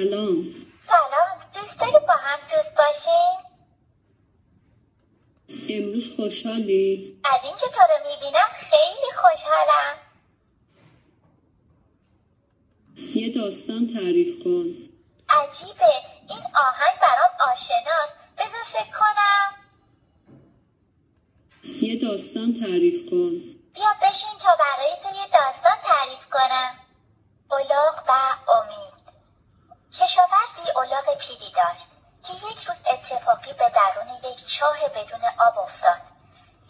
سلام. سلام، دوست داری با هم دوست باشیم؟ امروز خوشحالی؟ از اینکه تو رو میبینم خیلی خوشحالم. یه داستان تعریف کن. عجیبه، این آهنگ برام آشناست. بذار فکر کنم. یه داستان تعریف کن. بیا بشین تا برای تو یه داستان تعریف کنم. الاغ و امید. کشاورزی الاغ پیری داشت که یک روز اتفاقی به درون یک چاه بدون آب افتاد.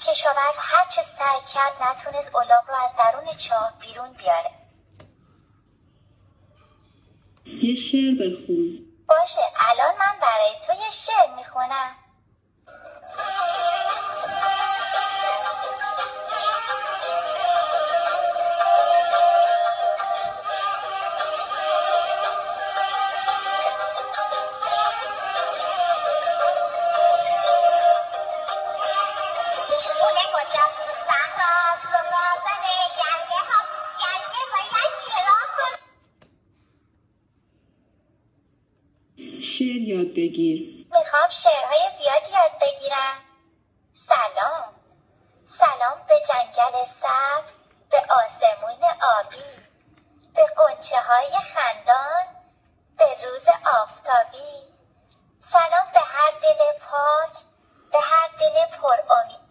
کشاورز هرچه سعی کرد نتونست الاغ رو از درون چاه بیرون بیاره. یه شعر بخون. باشه، الان من برای تو یه شعر میخونم. شعر یاد بگیر. میخوام شعرهای زیادی یاد بگیرم. سلام. سلام به جنگل سبز، به آسمون آبی، به غنچه های خندان، به روز آفتابی. سلام به هر دل پاک، به هر دل پر امید.